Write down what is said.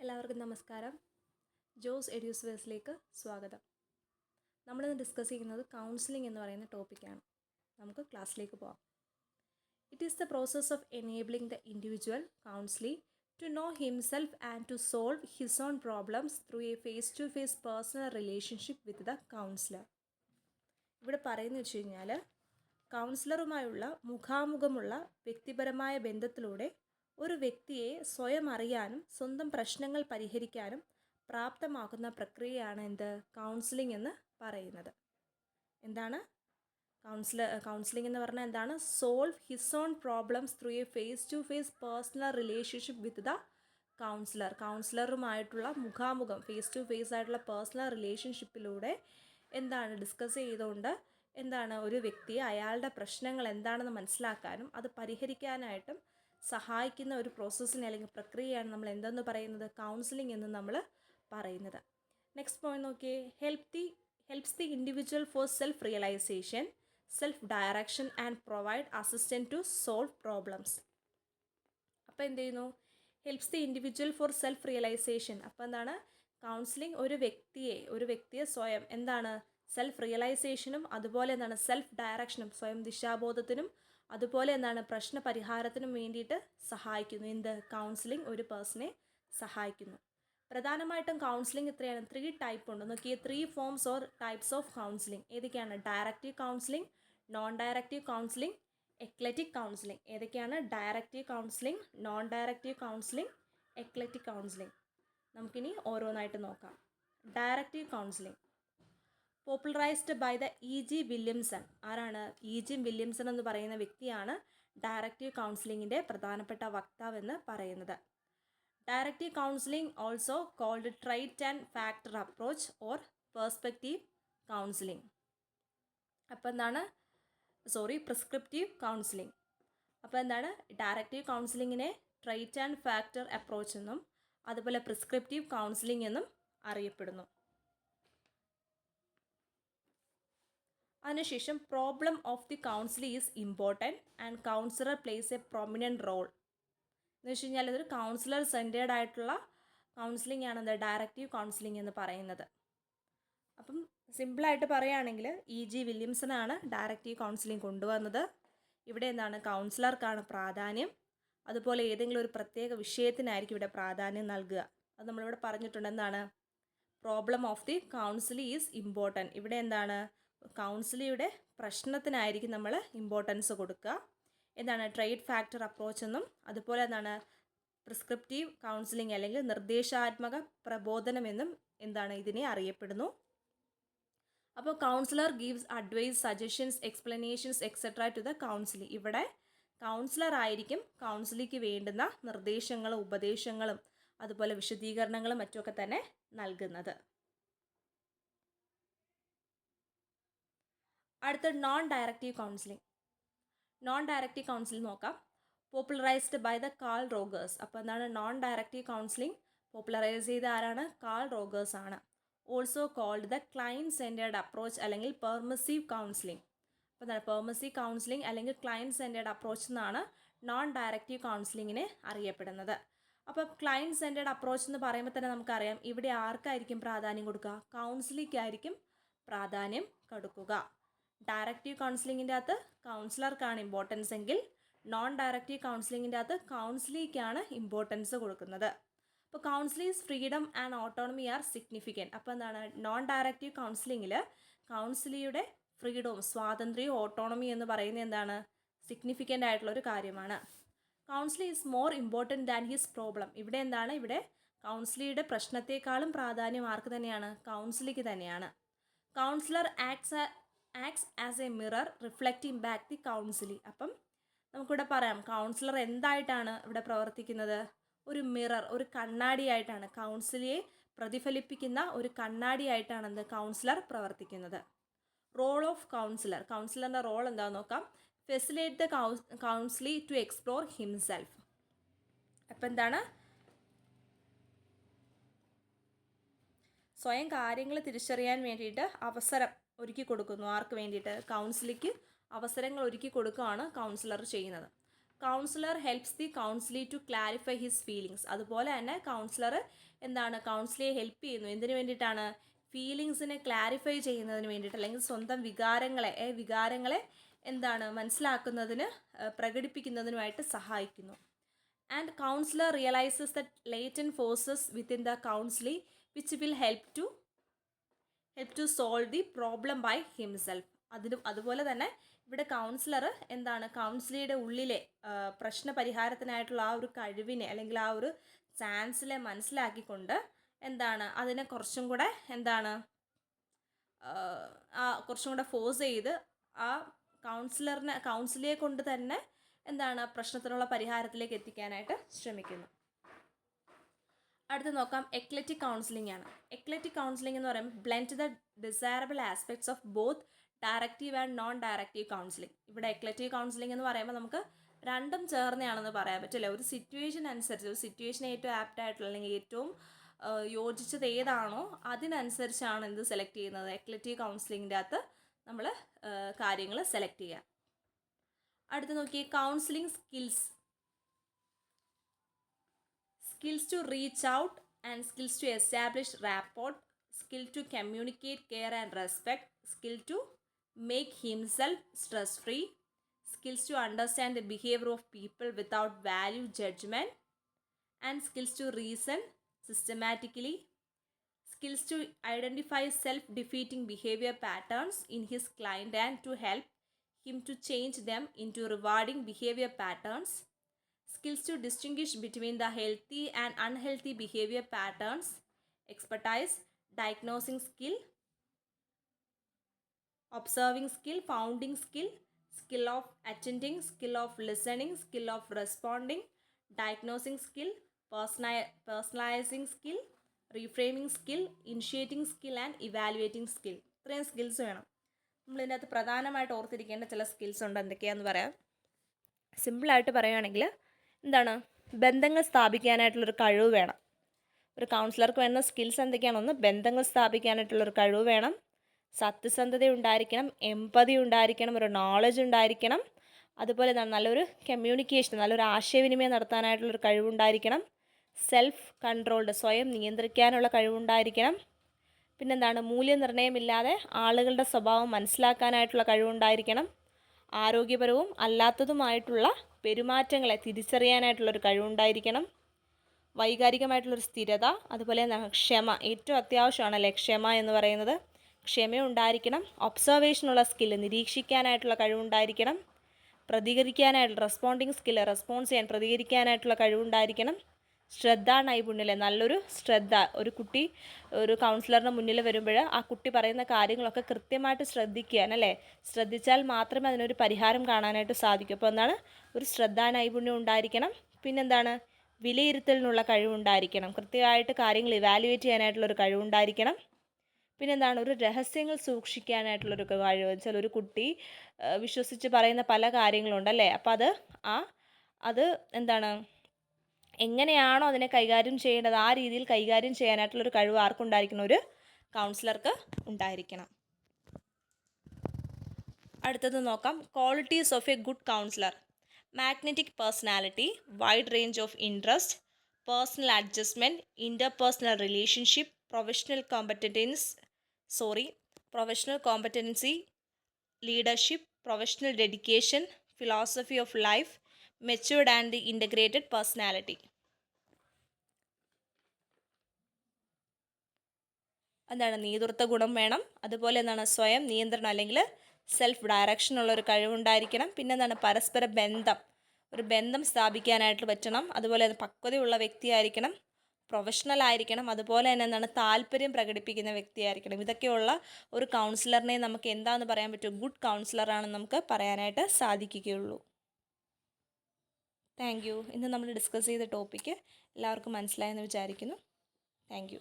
എല്ലാവർക്കും നമസ്കാരം. ജോസ് എഡ്യൂസ്വേഴ്സിലേക്ക് സ്വാഗതം. നമ്മളിന്ന് ഡിസ്കസ് ചെയ്യുന്നത് കൗൺസിലിംഗ് എന്ന് പറയുന്ന ടോപ്പിക്കാണ്. നമുക്ക് ക്ലാസ്സിലേക്ക് പോകാം. It is the process of enabling the individual counselee to know himself and to solve his own problems through a face to face personal relationship with the counsellor. ഇവിടെ പറയുന്നത് വെച്ച് കഴിഞ്ഞാൽ കൗൺസിലറുമായുള്ള മുഖാമുഖമുള്ള വ്യക്തിപരമായ ബന്ധത്തിലൂടെ ഒരു വ്യക്തിയെ സ്വയം അറിയാനും സ്വന്തം പ്രശ്നങ്ങൾ പരിഹരിക്കാനും പ്രാപ്തമാക്കുന്ന പ്രക്രിയയാണ് കൗൺസിലിംഗ് എന്ന് പറയുന്നത്. എന്താണ് കൗൺസിലിംഗ് എന്ന് പറഞ്ഞാൽ എന്താണ്? Solve his own problems through a face to face personal relationship with the counsellor. കൗൺസിലറുമായിട്ടുള്ള മുഖാമുഖം ഫേസ് ടു ഫേസ് ആയിട്ടുള്ള പേഴ്സണൽ റിലേഷൻഷിപ്പിലൂടെ ഡിസ്കസ് ചെയ്തുകൊണ്ട് ഒരു വ്യക്തിയെ അയാളുടെ പ്രശ്നങ്ങൾ എന്താണെന്ന് മനസ്സിലാക്കാനും അത് പരിഹരിക്കാനായിട്ടും സഹായിക്കുന്ന ഒരു പ്രോസസ്സിനെ അല്ലെങ്കിൽ പ്രക്രിയയാണ് നമ്മൾ എന്തെന്ന് പറയുന്നത്? കൗൺസിലിംഗ് എന്ന് നമ്മൾ പറയുന്നത്. നെക്സ്റ്റ് പോയിന്റ് നോക്കിയേ. Helps the individual for self realisation, self direction and provide assistant to solve problems. അപ്പോൾ എന്ത് ചെയ്യുന്നു? Helps the individual for self realisation. അപ്പോൾ എന്താണ്? കൗൺസിലിംഗ് ഒരു വ്യക്തിയെ സ്വയം സെൽഫ് റിയലൈസേഷനും അതുപോലെ സെൽഫ് ഡയറക്ഷനും സ്വയം ദിശാബോധത്തിനും അതുപോലെ പ്രശ്ന പരിഹാരത്തിനും വേണ്ടിയിട്ട് സഹായിക്കുന്നു. കൗൺസിലിംഗ് ഒരു പേഴ്സണെ സഹായിക്കുന്നു. പ്രധാനമായിട്ടും കൗൺസിലിംഗ് ഇത്രയാണ്. 3 ടൈപ്പ് ഉണ്ട്. നോക്കിയേ, 3 forms or types of counselling. ഏതൊക്കെയാണ്? Directive counselling, non directive counselling, eclectic counselling. ഏതൊക്കെയാണ്? Directive counselling, non directive counselling, eclectic counselling. നമുക്കിനി ഓരോന്നായിട്ട് നോക്കാം. Directive counselling popularised by the E.G. Williamson. ആരാണ്? E.G. വില്യംസൺ എന്ന് പറയുന്ന വ്യക്തിയാണ് ഡയറക്റ്റീവ് കൗൺസിലിങ്ങിൻ്റെ പ്രധാനപ്പെട്ട വക്താവെന്ന് പറയുന്നത്. Directive counselling also called trait and factor approach or perspective counselling. Prescriptive counselling. Directive കൗൺസിലിങ്ങിനെ ട്രൈറ്റ് ആൻഡ് ഫാക്ടർ അപ്രോച്ച് എന്നും അതുപോലെ പ്രിസ്ക്രിപ്റ്റീവ് കൗൺസിലിംഗ് എന്നും അറിയപ്പെടുന്നു. അതിനുശേഷം problem of the counselee is important and counsellor plays a prominent role. എന്ന് വെച്ച് കഴിഞ്ഞാൽ ഇതൊരു കൗൺസിലർ സെൻറ്റേർഡ് ആയിട്ടുള്ള കൗൺസിലിംഗ് ആണ് ഡയറക്റ്റീവ് കൗൺസിലിംഗ് എന്ന് പറയുന്നത്. അപ്പം സിമ്പിളായിട്ട് പറയുകയാണെങ്കിൽ E.G. വില്യംസനാണ് ഡയറക്റ്റീവ് കൗൺസിലിംഗ് കൊണ്ടുവന്നത്. ഇവിടെ കൗൺസിലർക്കാണ് പ്രാധാന്യം. അതുപോലെ ഏതെങ്കിലും ഒരു പ്രത്യേക വിഷയത്തിനായിരിക്കും ഇവിടെ പ്രാധാന്യം നൽകുക. അത് നമ്മളിവിടെ പറഞ്ഞിട്ടുണ്ട്. Problem of the counselee is important. ഇവിടെ കൗൺസിലിയുടെ പ്രശ്നത്തിനായിരിക്കും നമ്മൾ ഇമ്പോർട്ടൻസ് കൊടുക്കുക. ട്രേഡ് ഫാക്ടർ അപ്രോച്ച് എന്നും അതുപോലെ പ്രിസ്ക്രിപ്റ്റീവ് കൗൺസിലിംഗ് അല്ലെങ്കിൽ നിർദ്ദേശാത്മക പ്രബോധനമെന്നും ഇതിനെ അറിയപ്പെടുന്നു. അപ്പോൾ counsellor gives advice, suggestions, explanations etcetera to the counselee. ഇവിടെ കൗൺസിലർ ആയിരിക്കും കൗൺസിലിക്ക് വേണ്ടുന്ന നിർദ്ദേശങ്ങളും ഉപദേശങ്ങളും അതുപോലെ വിശദീകരണങ്ങളും മറ്റുമൊക്കെ തന്നെ നൽകുന്നത്. അടുത്ത non directive counselling. Non directive counselling നോക്കാം. Popularised by the Carl Rogers. അപ്പോൾ നോൺ ഡയറക്റ്റീവ് കൗൺസിലിംഗ് പോപ്പുലറൈസ് ചെയ്ത ആരാണ്? കാൾ റോഗേഴ്സ് ആണ്. Also called the client centred approach അല്ലെങ്കിൽ പെർമിസീവ് കൗൺസിലിംഗ്. അപ്പോൾ പെർമിസീവ് കൗൺസിലിംഗ് അല്ലെങ്കിൽ ക്ലയൻറ്റ് സെൻറ്റേർഡ് അപ്രോച്ച് എന്നാണ് നോൺ ഡയറക്റ്റീവ് കൗൺസിലിങ്ങിനെ അറിയപ്പെടുന്നത്. അപ്പോൾ ക്ലയൻറ്റ് സെൻറ്റേർഡ് അപ്രോച്ച് എന്ന് പറയുമ്പോൾ തന്നെ നമുക്കറിയാം ഇവിടെ ആർക്കായിരിക്കും പ്രാധാന്യം കൊടുക്കുക? കൗൺസിലിക്കായിരിക്കും പ്രാധാന്യം കൊടുക്കുക. ഡയറക്റ്റീവ് കൗൺസിലിങ്ങിൻ്റെ അകത്ത് കൗൺസിലർക്കാണ് ഇമ്പോർട്ടൻസ് എങ്കിൽ നോൺ ഡയറക്റ്റീവ് കൗൺസിലിങ്ങിൻ്റെ അകത്ത് കൗൺസിലിക്കാണ് ഇമ്പോർട്ടൻസ് കൊടുക്കുന്നത്. അപ്പോൾ counselee's freedom and autonomy are significant. അപ്പോൾ നോൺ ഡയറക്റ്റീവ് കൗൺസിലിങ്ങിൽ കൗൺസിലിയുടെ ഫ്രീഡവും സ്വാതന്ത്ര്യവും ഓട്ടോണമി എന്ന് പറയുന്നത് സിഗ്നിഫിക്കൻ്റ് ആയിട്ടുള്ളൊരു കാര്യമാണ്. Counselee is more important than his problem. ഇവിടെ കൗൺസിലിയുടെ പ്രശ്നത്തെക്കാളും പ്രാധാന്യം ആർക്ക് തന്നെയാണ്? കൗൺസിലിക്ക് തന്നെയാണ്. Counsellor acts as a mirror reflecting back the counselee. അപ്പം നമുക്കിവിടെ പറയാം കൗൺസിലർ എന്തായിട്ടാണ് ഇവിടെ പ്രവർത്തിക്കുന്നത്? ഒരു മിറർ, ഒരു കണ്ണാടിയായിട്ടാണ്. കൗൺസിലിയെ പ്രതിഫലിപ്പിക്കുന്ന ഒരു കണ്ണാടിയായിട്ടാണ് കൗൺസിലർ പ്രവർത്തിക്കുന്നത്. റോൾ ഓഫ് കൗൺസിലറിൻ്റെ റോൾ എന്താണെന്ന് നോക്കാം. Facilitate the counselee to explore himself. അപ്പം സ്വയം കാര്യങ്ങൾ തിരിച്ചറിയാൻ വേണ്ടിയിട്ട് അവസരം ഒരുക്കി കൊടുക്കുന്നു. ആർക്ക് വേണ്ടിയിട്ട്? കൗൺസിലിക്ക് അവസരങ്ങൾ ഒരുക്കി കൊടുക്കുകയാണ് കൗൺസിലർ ചെയ്യുന്നത്. Counsellor helps the counselee to clarify his feelings. അതുപോലെ തന്നെ കൗൺസിലർ എന്താണ് കൗൺസിലിയെ ഹെൽപ്പ് ചെയ്യുന്നു. എന്തിനു വേണ്ടിയിട്ടാണ്? ഫീലിങ്സിനെ ക്ലാരിഫൈ ചെയ്യുന്നതിന് വേണ്ടിയിട്ട്, അല്ലെങ്കിൽ സ്വന്തം വികാരങ്ങളെ എന്താണ് മനസ്സിലാക്കുന്നതിന്, പ്രകടിപ്പിക്കുന്നതിനുമായിട്ട് സഹായിക്കുന്നു. And counsellor realises the latent forces within the counselee which will help to solve the problem by himself. അതുപോലെ തന്നെ ഇവിടെ കൗൺസിലർ എന്താണ് കൗൺസിലിയുടെ ഉള്ളിലെ പ്രശ്ന പരിഹാരത്തിനായിട്ടുള്ള ആ ഒരു കഴിവിനെ, അല്ലെങ്കിൽ ആ ഒരു ചാൻസിലെ മനസ്സിലാക്കിക്കൊണ്ട് എന്താണ് അതിനെ കുറച്ചും കൂടെ ഫോഴ്സ് ചെയ്ത് ആ കൗൺസിലിയെ കൊണ്ട് തന്നെ എന്താണ് പ്രശ്നത്തിനുള്ള പരിഹാരത്തിലേക്ക് എത്തിക്കാനായിട്ട് ശ്രമിക്കുന്നു. അടുത്ത് നോക്കാം, എക്ലറ്റിക് കൗൺസിലിംഗ് ആണ്. എക്ലറ്റിക് കൗൺസിലിംഗ് എന്ന് പറയുമ്പോൾ blend the desirable aspects of both directive and non directive counselling. ഇവിടെ എക്ലറ്റിക് കൗൺസിലിംഗ് എന്ന് പറയുമ്പോൾ നമുക്ക് രണ്ടും ചേർന്നയാണെന്ന് പറയാൻ പറ്റില്ല. ഒരു സിറ്റുവേഷൻ അനുസരിച്ച്, ഒരു സിറ്റുവേഷന് ഏറ്റവും ആപ്റ്റ് ആയിട്ടുള്ള, അല്ലെങ്കിൽ ഏറ്റവും യോജിച്ചത് ഏതാണോ അതിനനുസരിച്ചാണ് എന്ത് സെലക്ട് ചെയ്യുന്നത്. എക്ലറ്റിക് കൗൺസിലിങ്ങിൻ്റെ അകത്ത് നമ്മൾ കാര്യങ്ങൾ സെലക്ട് ചെയ്യുക. അടുത്ത് നോക്കി, counselling skills. Skills to reach out and skills to establish rapport, skill to communicate care and respect, skill to make himself stress free, skills to understand the behavior of people without value judgment, and skills to reason systematically, skills to identify self-defeating behavior patterns in his client and to help him to change them into rewarding behavior patterns, skills to distinguish between the healthy and unhealthy behavior patterns, expertise, diagnosing skill, observing skill, founding skill, skill of attending, skill of listening, skill of responding, diagnosing skill, personalizing skill, reframing skill, initiating skill and evaluating skill. ഇത്രയും skills വേണം. നമ്മളിതിനകത്ത് പ്രധാനമായിട്ട് ഓർത്തിരിക്കേണ്ട ചില skills ഉണ്ട്. എന്തൊക്കെയാണെന്ന് പറയാം. സിമ്പിളായിട്ട് പറയുകയാണെങ്കിൽ എന്താണ്, ബന്ധങ്ങൾ സ്ഥാപിക്കാനായിട്ടുള്ളൊരു കഴിവ് വേണം. ഒരു കൗൺസിലർക്ക് വേണ്ട സ്കിൽസ് എന്തൊക്കെയാണ്? ഒന്ന്, ബന്ധങ്ങൾ സ്ഥാപിക്കാനായിട്ടുള്ളൊരു കഴിവ് വേണം, സത്യസന്ധത ഉണ്ടായിരിക്കണം, എമ്പതി ഉണ്ടായിരിക്കണം, ഒരു നോളജ് ഉണ്ടായിരിക്കണം, അതുപോലെ എന്താണ് നല്ലൊരു കമ്മ്യൂണിക്കേഷൻ, നല്ലൊരു ആശയവിനിമയം നടത്താനായിട്ടുള്ളൊരു കഴിവുണ്ടായിരിക്കണം, സെൽഫ് കൺട്രോൾഡ്, സ്വയം നിയന്ത്രിക്കാനുള്ള കഴിവുണ്ടായിരിക്കണം, പിന്നെന്താണ് മൂല്യനിർണ്ണയമില്ലാതെ ആളുകളുടെ സ്വഭാവം മനസ്സിലാക്കാനായിട്ടുള്ള കഴിവുണ്ടായിരിക്കണം, ആരോഗ്യപരവും അല്ലാത്തതുമായിട്ടുള്ള പെരുമാറ്റങ്ങളെ തിരിച്ചറിയാനായിട്ടുള്ളൊരു കഴിവുണ്ടായിരിക്കണം, വൈകാരികമായിട്ടുള്ളൊരു സ്ഥിരത, അതുപോലെ എന്താണ് ക്ഷമ, ഏറ്റവും അത്യാവശ്യമാണല്ലേ ക്ഷമ എന്ന് പറയുന്നത്. ക്ഷമയുണ്ടായിരിക്കണം, ഒബ്സർവേഷനുള്ള സ്കില്ല്, നിരീക്ഷിക്കാനായിട്ടുള്ള കഴിവുണ്ടായിരിക്കണം, പ്രതികരിക്കാനായിട്ടുള്ള റെസ്പോണ്ടിങ് സ്കില്ല്, റെസ്പോൺസ് ചെയ്യാൻ പ്രതികരിക്കാനായിട്ടുള്ള കഴിവുണ്ടായിരിക്കണം, ശ്രദ്ധാ നൈപുണ്യം, നല്ലൊരു ശ്രദ്ധ. ഒരു കുട്ടി ഒരു കൗൺസിലറിന് മുന്നിൽ വരുമ്പോൾ ആ കുട്ടി പറയുന്ന കാര്യങ്ങളൊക്കെ കൃത്യമായിട്ട് ശ്രദ്ധിച്ചാൽ മാത്രമേ അതിനൊരു പരിഹാരം കാണാനായിട്ട് സാധിക്കൂ. അപ്പോൾ എന്താണ്, ഒരു ശ്രദ്ധാ നൈപുണ്യം ഉണ്ടായിരിക്കണം. പിന്നെന്താണ്, വിലയിരുത്തലിനുള്ള കഴിവുണ്ടായിരിക്കണം, കൃത്യമായിട്ട് കാര്യങ്ങൾ ഇവാലുവേറ്റ് ചെയ്യാനായിട്ടുള്ളൊരു കഴിവുണ്ടായിരിക്കണം. പിന്നെന്താണ്, ഒരു രഹസ്യങ്ങൾ സൂക്ഷിക്കാനായിട്ടുള്ളൊരു കഴിവ്. വെച്ചാൽ ഒരു കുട്ടി വിശ്വസിച്ച് പറയുന്ന പല കാര്യങ്ങളുണ്ടല്ലേ, അപ്പോൾ അത് എന്താണ്, എങ്ങനെയാണോ അതിനെ കൈകാര്യം ചെയ്യേണ്ടത് ആ രീതിയിൽ കൈകാര്യം ചെയ്യാനായിട്ടുള്ളൊരു കഴിവ് ആർക്കുണ്ടായിരിക്കണം? ഒരു കൗൺസിലർക്ക് ഉണ്ടായിരിക്കണം. അടുത്തത് നോക്കാം, qualities of A good councillor. Magnetic personality, wide range of interest, personal adjustment, interpersonal relationship, professional competency, leadership, professional dedication, philosophy of life, matured and integrated personality. എന്താണ്, നേതൃത്വ ഗുണം വേണം, അതുപോലെ എന്താണ് സ്വയം നിയന്ത്രണം അല്ലെങ്കിൽ സെൽഫ് ഡയറക്ഷൻ ഉള്ളൊരു കഴിവുണ്ടായിരിക്കണം. പിന്നെ എന്താണ്, പരസ്പര ബന്ധം, ഒരു ബന്ധം സ്ഥാപിക്കാനായിട്ട് പറ്റണം, അതുപോലെ പക്വതയുള്ള വ്യക്തിയായിരിക്കണം, പ്രൊഫഷണൽ ആയിരിക്കണം, അതുപോലെ തന്നെ എന്താണ് താല്പര്യം പ്രകടിപ്പിക്കുന്ന വ്യക്തിയായിരിക്കണം. ഇതൊക്കെയുള്ള ഒരു കൗൺസിലറിനെ നമുക്ക് എന്താണെന്ന് പറയാൻ പറ്റും? ഗുഡ് കൗൺസിലറാണെന്ന് നമുക്ക് പറയാനായിട്ട് സാധിക്കുകയുള്ളൂ. Thank you. ഇന്ന് നമ്മൾ ഡിസ്കസ് ചെയ്ത ടോപ്പിക്ക് എല്ലാവർക്കും മനസ്സിലായെന്ന് വിചാരിക്കുന്നു. Thank you.